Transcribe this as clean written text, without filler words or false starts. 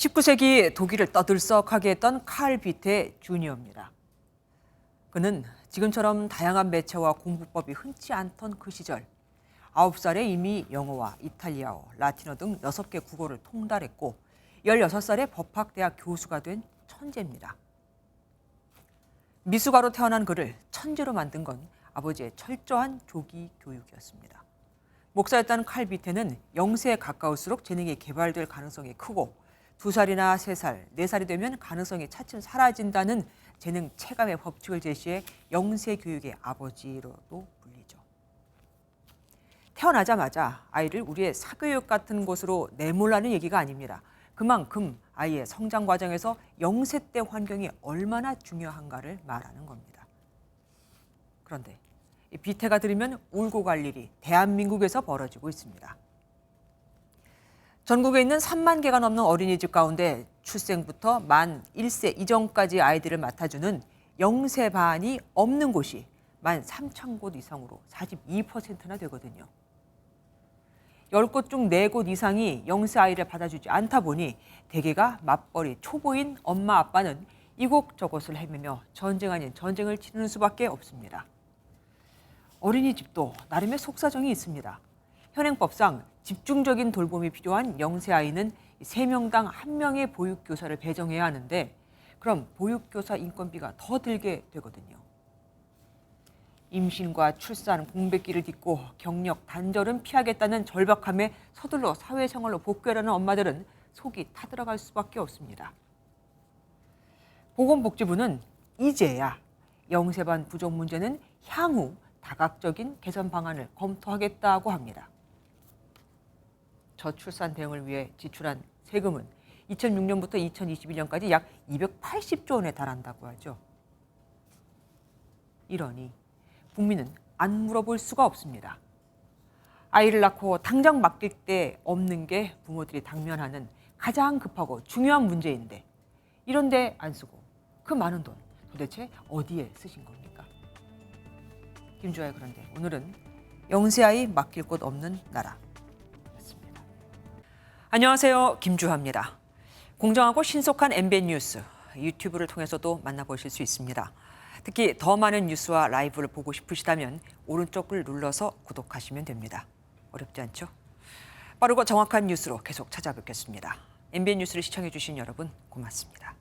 19세기 독일을 떠들썩하게 했던 칼 비테 주니어입니다. 그는 지금처럼 다양한 매체와 공부법이 흔치 않던 그 시절 9살에 이미 영어와 이탈리아어, 라틴어 등 6개 국어를 통달했고 16살에 법학대학 교수가 된 천재입니다. 미숙아로 태어난 그를 천재로 만든 건 아버지의 철저한 조기 교육이었습니다. 목사였던 칼 비테는 0세에 가까울수록 재능이 개발될 가능성이 크고 2살이나 3살, 4살이 되면 가능성이 차츰 사라진다는 재능 체감의 법칙을 제시해 0세 교육의 아버지로도 불리죠. 태어나자마자 아이를 우리의 사교육 같은 곳으로 내몰라는 얘기가 아닙니다. 그만큼 아이의 성장 과정에서 0세 때 환경이 얼마나 중요한가를 말하는 겁니다. 그런데 비태가 들으면 울고 갈 일이 대한민국에서 벌어지고 있습니다. 전국에 있는 3만 개가 넘는 어린이집 가운데 출생부터 만 1세 이전까지 아이들을 맡아주는 0세 반이 없는 곳이 만 3천 곳 이상으로 42%나 되거든요. 10곳 중 4곳 이상이 0세 아이를 받아주지 않다 보니 대개가 맞벌이 초보인 엄마 아빠는 이곳저곳을 헤매며 전쟁 아닌 전쟁을 치르는 수밖에 없습니다. 어린이집도 나름의 속사정이 있습니다. 현행법상 집중적인 돌봄이 필요한 0세 아이는 3명당 1명의 보육교사를 배정해야 하는데 그럼 보육교사 인건비가 더 들게 되거든요. 임신과 출산, 공백기를 딛고 경력 단절은 피하겠다는 절박함에 서둘러 사회생활로 복귀하려는 엄마들은 속이 타들어갈 수밖에 없습니다. 보건복지부는 이제야 0세 반 부족 문제는 향후 다각적인 개선 방안을 검토하겠다고 합니다. 저출산 대응을 위해 지출한 세금은 2006년부터 2021년까지 약 280조 원에 달한다고 하죠. 이러니 국민은 안 물어볼 수가 없습니다. 아이를 낳고 당장 맡길 데 없는 게 부모들이 당면하는 가장 급하고 중요한 문제인데 이런데 안 쓰고 그 많은 돈 도대체 어디에 쓰신 겁니까? 김주아의 그런데 오늘은 0세 아이 맡길 곳 없는 나라. 안녕하세요. 김주하입니다. 공정하고 신속한 MBN 뉴스, 유튜브를 통해서도 만나보실 수 있습니다. 특히 더 많은 뉴스와 라이브를 보고 싶으시다면 오른쪽을 눌러서 구독하시면 됩니다. 어렵지 않죠? 빠르고 정확한 뉴스로 계속 찾아뵙겠습니다. MBN 뉴스를 시청해 주신 여러분 고맙습니다.